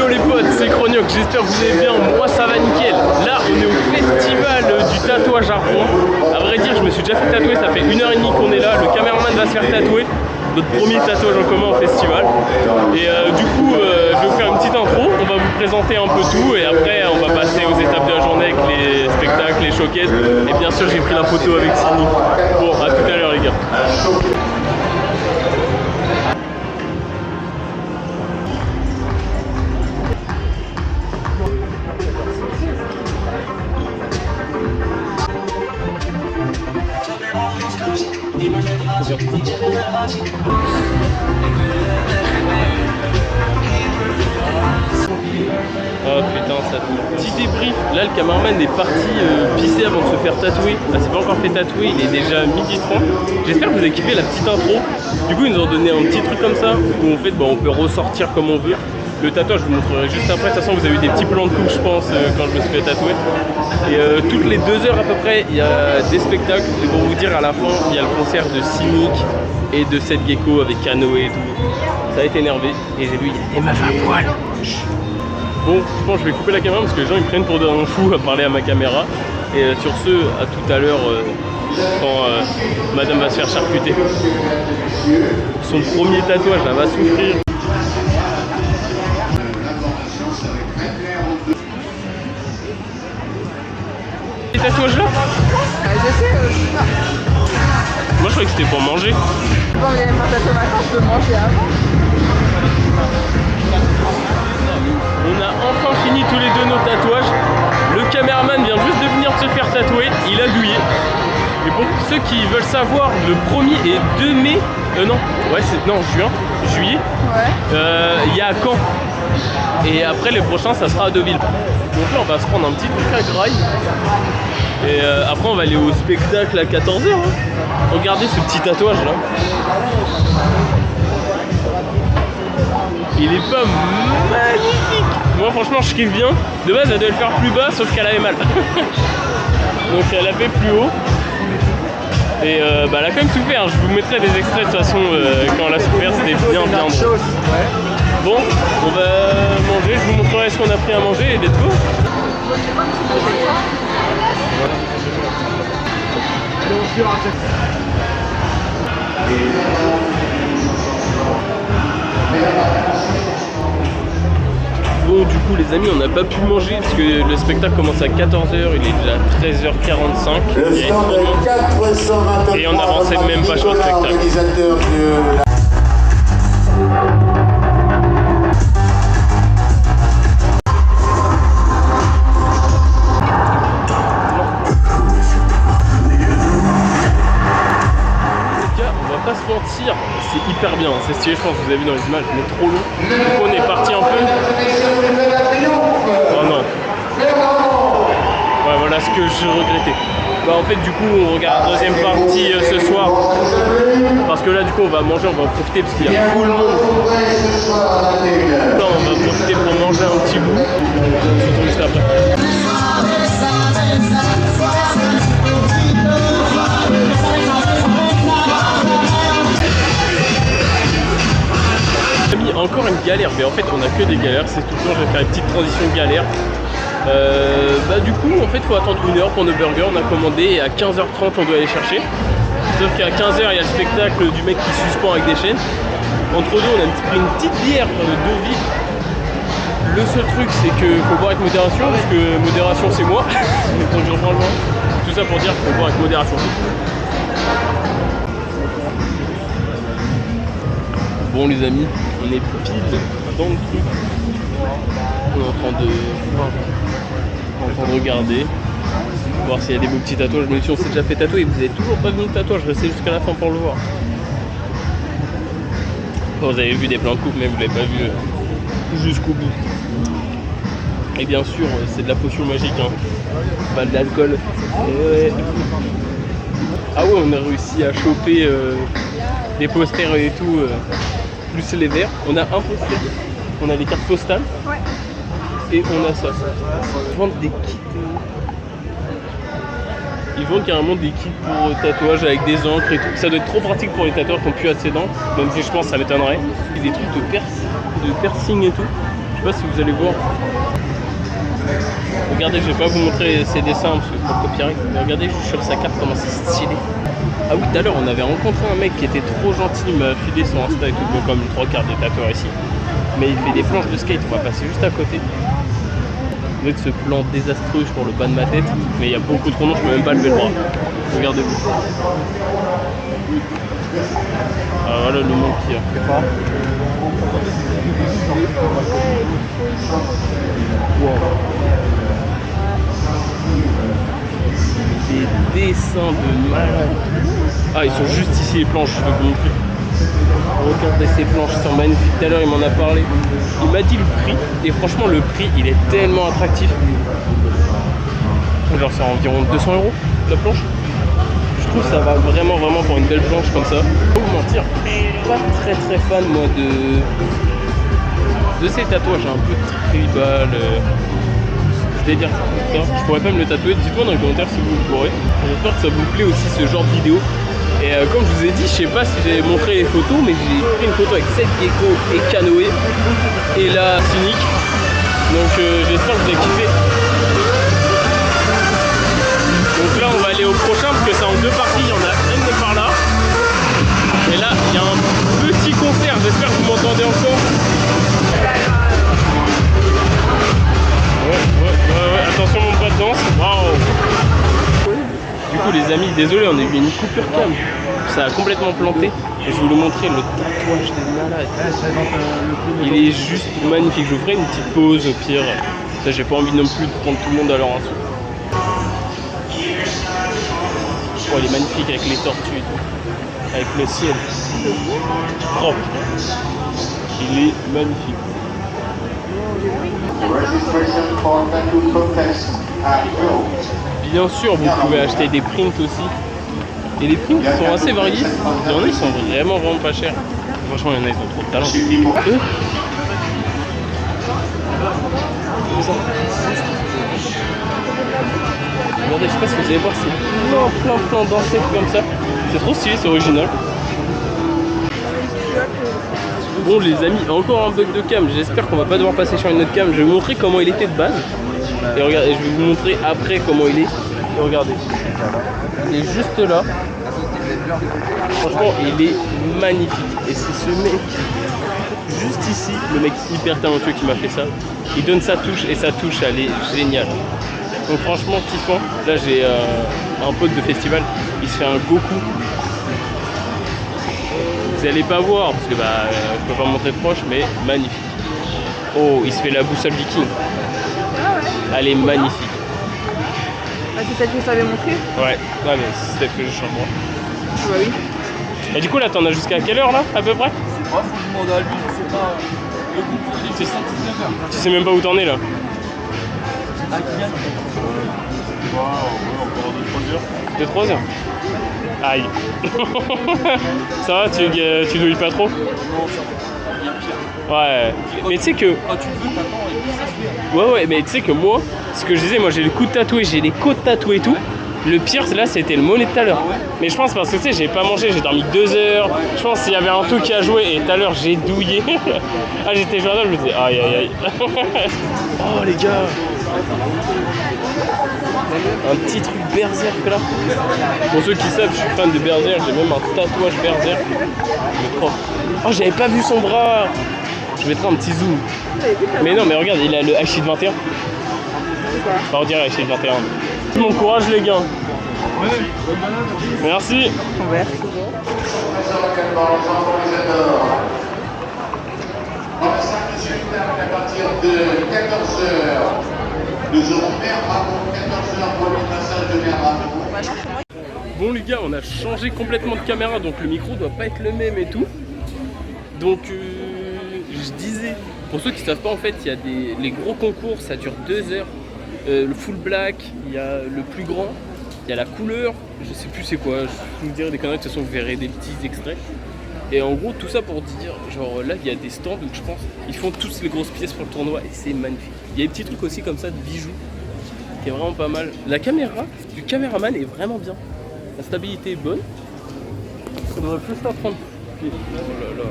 Yo les potes, c'est Chroniok, j'espère que vous allez bien, moi ça va nickel. Là on est au festival du tatouage à Rouen. À vrai dire je me suis déjà fait tatouer, ça fait 1h30 qu'on est là, le caméraman va se faire tatouer. Notre premier tatouage en commun au festival. Et du coup je vais vous faire une petite intro, on va vous présenter un peu tout et après on va passer aux étapes de la journée avec les spectacles, les showcases. Et bien sûr j'ai pris la photo avec Sini. Bon, à tout à l'heure les gars. Oh putain, ça petit débrief. Là le caméraman est parti pisser avant de se faire tatouer. Ah, c'est pas encore fait tatouer, il est déjà 12h30. J'espère que vous avez kiffé la petite intro. Du coup ils nous ont donné un petit truc comme ça où en fait on peut ressortir comme on veut. Le tatouage je vous montrerai juste après. De toute façon vous avez eu des petits plans de coupe je pense quand je me suis fait tatouer. Et toutes les 2 heures à peu près il y a des spectacles. Et pour vous dire à la fin il y a le concert de Cynic et de Seth Gecko avec Canoë et tout. Ça a été énervé et j'ai vu il y a des meufs à poil. Bon, je pense que je vais couper la caméra parce que les gens ils me prennent pour un fou à parler à ma caméra. Et sur ce, à tout à l'heure quand madame va se faire charcuter. Son premier tatouage, elle va souffrir. Les tatouages là Je sais, moi je croyais que c'était pour manger. bon, on vient de faire tatouer maintenant, je peux manger avant. On a enfin fini tous les deux nos tatouages. Le caméraman vient juste de venir se faire tatouer, il a douillé. Et pour ceux qui veulent savoir, le 1er et 2 mai, juillet, Ouais. il y a Caen. Et après le prochain ça sera à Deauville. Donc là on va se prendre un petit truc à graille. Et après on va aller au spectacle à 14h. Hein. Regardez ce petit tatouage là. Il est pas magnifique. Moi franchement je kiffe bien. De base elle devait le faire plus bas sauf qu'elle avait mal. Donc elle a fait plus haut. Et elle a quand même souffert. Je vous mettrai des extraits de toute façon quand elle a souffert, c'était bien drôle. Bon, on va manger, je vous montrerai ce qu'on a pris à manger et let's go. Bon du coup les amis on n'a pas pu manger parce que le spectacle commence à 14h, il est déjà 13h45. Le stand de 420 et on avançait même pas sur le spectacle. Organisateur de la... Pas se mentir, c'est hyper bien, c'est stylé, je pense que vous avez vu dans les images, mais trop long. Du coup on est parti un peu. Oh non. Ouais voilà ce que je regrettais. Bah en fait du coup on regarde la deuxième partie ce soir. Parce que là du coup on va manger, on va en profiter parce qu'il y a tout le monde. Là on va profiter pour manger un petit bout. On se retrouve juste après. Encore une galère, mais en fait on a que des galères, c'est tout le temps je vais faire une petite transition galère. Du coup en fait il faut attendre 1 heure pour nos burgers, on a commandé et à 15h30 on doit aller chercher. Sauf qu'à 15h il y a le spectacle du mec qui suspend avec des chaînes. Entre deux on a pris une petite bière de vide. Le seul truc c'est que faut boire avec modération, parce que modération c'est moi. Donc je reprends le vent. Tout ça pour dire qu'il faut boire avec modération. Bon les amis, on est pile dans le truc. On est en train de regarder, voir s'il y a des beaux petits tatouages. Même si on s'est déjà fait tatouer, vous n'avez toujours pas vu le tatouage, restez jusqu'à la fin pour le voir. Bon, vous avez vu des plans de coupe mais vous ne l'avez pas vu jusqu'au bout. Et bien sûr c'est de la potion magique, hein. Pas de l'alcool. Ouais. Ah ouais on a réussi à choper des posters et tout. Plus les verres, on a un poster, on a les cartes postales, ouais. Et on a ça. Ils vendent des kits. Ils vendent carrément des kits pour tatouage avec des encres et tout. Ça doit être trop pratique pour les tatoueurs qui n'ont plus assez d'encre, même si je pense que ça m'étonnerait. Des trucs de piercing et tout. sais pas si vous allez voir. Regardez, je vais pas vous montrer ses dessins parce que pour copyright. Mais regardez juste sur sa carte comment c'est stylé. Ah oui, tout à l'heure on avait rencontré un mec qui était trop gentil, il m'a filé son Insta et tout, comme le 3/4 des tatoueurs ici. Mais il fait des planches de skate, on va passer juste à côté. Avec ce plan désastreux sur le bas de ma tête, mais il y a beaucoup trop long, je peux même pas lever le bras. Regardez-vous. Ah, voilà le monde qui a. Wow. Des dessins de malade. Ah, ils sont juste ici les planches, je vais vous montrer. Regardez ces planches, elles sont magnifiques. Tout à l'heure il m'en a parlé. Il m'a dit le prix et franchement le prix il est tellement attractif. Genre c'est environ 200 € la planche. Je trouve que ça va vraiment pour une belle planche comme ça. Faut vous mentir, je suis pas très fan moi de ces tatouages un peu tribal. C'est-à-dire ça. Je pourrais pas me le tatouer. Dites-moi dans les commentaires si vous le pourrez. J'espère que ça vous plaît aussi ce genre de vidéo. Et comme je vous ai dit, je sais pas si j'ai montré les photos, mais j'ai pris une photo avec 7 geckos et canoë et la cynique. Donc j'espère que vous avez kiffé. Donc là on va aller au prochain parce que c'est en deux parties, il y en a une par là. Et là il y a un petit concert, j'espère que vous m'entendez encore. Ouais, attention mon pas de danse. Waouh. Du coup les amis, désolé, on a eu une coupure cam. Ça a complètement planté. Et je vais vous montrer le tatouage de malade. Il est juste magnifique. Je vous ferai une petite pause au pire. Ça, j'ai pas envie non plus de prendre tout le monde à leur insu. Oh, il est magnifique avec les tortues et tout. Avec le ciel. Propre. Il est magnifique. Bien sûr, vous pouvez acheter des prints aussi. Et les prints sont assez variés. Il y en a, ils sont vraiment pas chers. Franchement, il y en a, ils ont trop de talent. Eux, regardez, je sais pas si vous allez voir, c'est plein d'ancêtres comme ça. C'est trop stylé, c'est original. Bon les amis, encore un bug de cam. J'espère qu'on va pas devoir passer sur une autre cam. Je vais vous montrer comment il était de base. Et regardez, je vais vous montrer après comment il est. Et regardez. Il est juste là. Franchement, il est magnifique. Et c'est ce mec, juste ici, le mec hyper talentueux qui m'a fait ça. Il donne sa touche et sa touche, elle est géniale. Donc franchement, kiffant. Là, j'ai un pote de festival. Il se fait un Goku. Vous allez pas voir parce que je peux pas montrer de proche, mais magnifique. Oh, il se fait la boussole viking. Ah ouais. Elle est magnifique. Ah, c'est celle que je t'avais montré. Ouais, mais c'est celle que je chante moi. Bah oui. Et du coup là t'en as jusqu'à quelle heure là à peu près? Je sais pas, faut que je demande à lui, je sais pas. Le groupe il est 19h. Tu sais même pas où t'en es là? Ah, qui gagne? Encore 2-3 heures. 2-3 heures. Aïe. Ça va, tu douilles pas trop? Non, ça va. Il y a pire. Ouais. Mais tu sais que... Quand tu veux, t'attends et puis ça se fait. Ouais, mais tu sais que moi, ce que je disais, moi j'ai le coude tatoué, j'ai les côtes tatouées et tout. Le pire, là, c'était le mollet de tout à l'heure. Mais je pense parce que tu sais, j'ai pas mangé, j'ai dormi 2 heures. Je pense qu'il y avait un truc qui a joué et tout à l'heure, j'ai douillé. Ah, j'étais journal, je me disais aïe. Oh, les gars. Un petit truc berserk là. Pour ceux qui savent, je suis fan de berserk, j'ai même un tatouage berserk. Le propre. Oh, j'avais pas vu son bras. Je mettrai un petit zoom. Mais non, mais regarde, il a le High 21. Enfin, on dirait High 21. Mon courage les gars. Merci. Ouais. À partir de 14h, nous aurons mer Ramon, 14h pour le passage de mer Ramon. Bon les gars, on a changé complètement de caméra, donc le micro doit pas être le même et tout. Donc je disais, pour ceux qui savent pas en fait, il y a les gros concours, ça dure 2 heures. Le full black, il y a le plus grand, il y a la couleur, je sais plus c'est quoi, je vous dirai des conneries, de toute façon vous verrez des petits extraits. Et en gros tout ça pour dire, genre là il y a des stands où je pense, ils font tous les grosses pièces pour le tournoi et c'est magnifique. Il y a des petits trucs aussi comme ça de bijoux, qui est vraiment pas mal. La caméra du caméraman est vraiment bien, la stabilité est bonne, ça devrait plus la prendre. Oh là là.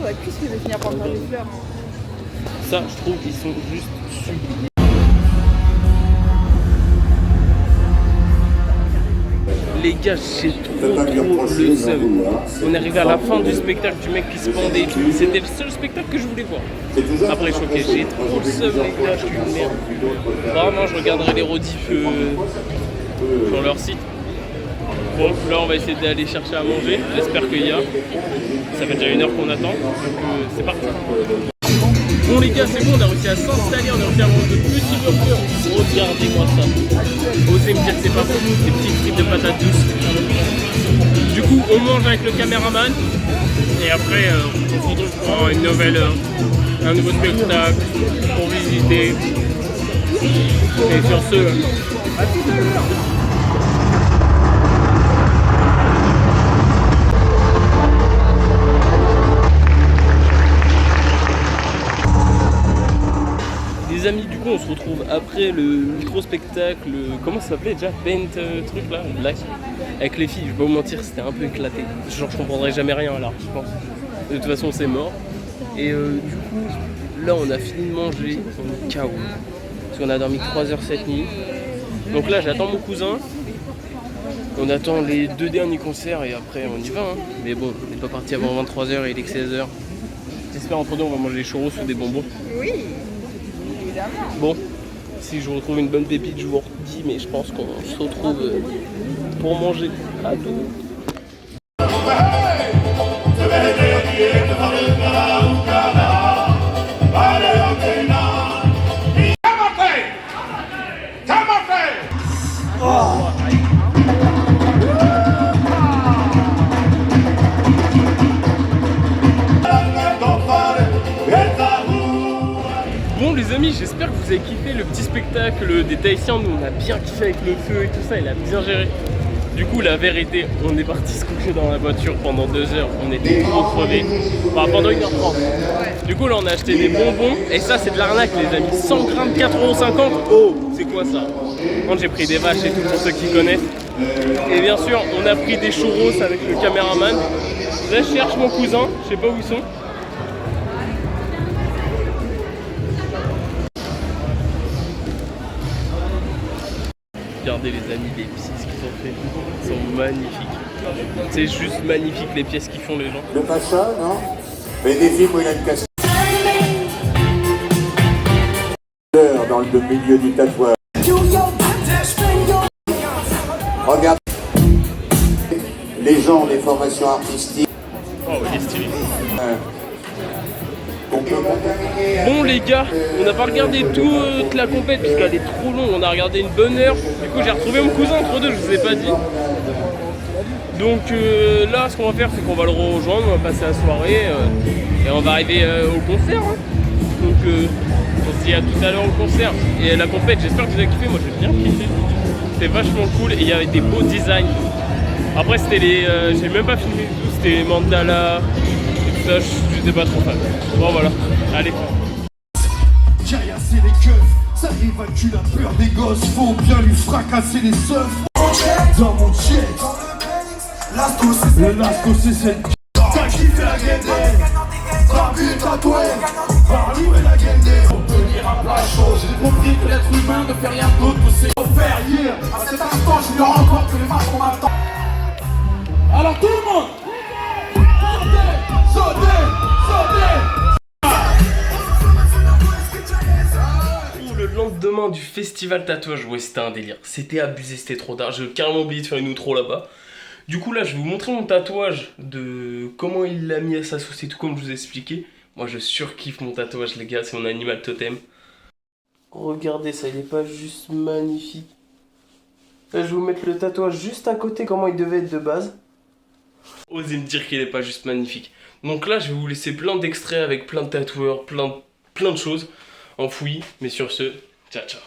sur la cuisse que je vais finir par me faire des fleurs. Ça, je trouve qu'ils sont juste sublimes. Les gars, j'ai trop le seum. On est arrivé à la fin du spectacle du mec qui se pendait. C'était le seul spectacle que je voulais voir. Après, choqué, j'ai trop le seum, les gars, je suis une merde. Vraiment, je regarderai les rediffs sur leur site. Bon, là, on va essayer d'aller chercher à manger. J'espère qu'il y a. Ça fait déjà 1 heure qu'on attend, donc c'est parti. Bon les gars, c'est bon, on a réussi à s'installer, on a réussi à manger de petits burgers. Regardez-moi ça. Osez me dire que c'est pas bon, des petites frites de patates douces. Du coup, on mange avec le caméraman. Et après, on se retrouve pour une nouvelle heure, un nouveau spectacle, pour visiter. Et sur ce, à tout à l'heure. Les amis, du coup on se retrouve après le micro-spectacle, comment ça s'appelait déjà? Paint truc là, Black. Avec les filles, je vais pas vous mentir, c'était un peu éclaté. Genre je comprendrai jamais rien là, je pense. De toute façon c'est mort. Et du coup, là on a fini de manger, on est KO. Parce qu'on a dormi 3 heures cette nuit. Donc là j'attends mon cousin. On attend les 2 derniers concerts et après on y va. Hein. Mais bon, on n'est pas parti avant 23 h et il est que 16 h. J'espère entre deux on va manger des churros ou des bonbons. Oui. Bon, si je retrouve une bonne pépite, je vous redis, mais je pense qu'on se retrouve pour manger à tout. Bon les amis, j'espère que vous avez kiffé le petit spectacle des Tahitiens. Nous on a bien kiffé avec le feu et tout ça, il a bien géré. Du coup la vérité, on est parti se coucher dans la voiture pendant 2 heures, on était trop crevés. Enfin pendant 1h30. Du coup là on a acheté des bonbons et ça c'est de l'arnaque les amis. 100 grammes 4,50 €. Oh, c'est quoi ça? Quand j'ai pris des vaches et tout pour ceux qui connaissent. Et bien sûr on a pris des churros avec le caméraman. Là je cherche mon cousin, je sais pas où ils sont. Regardez les amis, les pièces qu'ils ont fait, ils sont magnifiques. C'est juste magnifique les pièces qu'ils font les gens. Le Pacha, non? Mais des films où il a une cassette. Dans le milieu du tatouage. Regarde. Les gens des formations artistiques. Oh, il est stylé. Bon les gars, on n'a pas regardé toute la compète puisqu'elle est trop longue, on a regardé une bonne heure. Du coup j'ai retrouvé mon cousin entre deux, je vous ai pas dit. Donc là ce qu'on va faire c'est qu'on va le rejoindre, on va passer la soirée et on va arriver au concert. Hein. Donc on se dit à tout à l'heure au concert. Et la compète, j'espère que vous avez kiffé, moi j'ai bien kiffé. C'était vachement cool et il y avait des beaux designs. Après c'était les... j'ai même pas filmé tout, c'était les mandalas. Ça, je n'étais pas trop fan. Bon voilà, allez. Caillasser les keufs, ça évacue la peur des gosses. Faut bien lui fracasser les seufs. Dans mon check, le lasto c'est cette. T'as kiffé la guédée, t'as vu tatoué, par l'où est la guédée. On peut lire à plein de choses, j'ai compris que l'être humain ne fait rien d'autre que c'est offert hier. À cet instant, je lui encore que les matchs qu'on attend. Alors tout le monde, le lendemain du festival tatouage, ouais c'était un délire, c'était abusé, c'était trop tard, j'ai carrément oublié de faire une outro là-bas. Du coup là je vais vous montrer mon tatouage, de comment il l'a mis à sa sauce et tout comme je vous ai expliqué. Moi je surkiffe mon tatouage les gars, c'est mon animal totem. Regardez ça, il est pas juste magnifique. Là je vais vous mettre le tatouage juste à côté comment il devait être de base. Osez me dire qu'il est pas juste magnifique. Donc là je vais vous laisser plein d'extraits avec plein de tatoueurs, plein de choses enfouies. Mais sur ce, ciao ciao.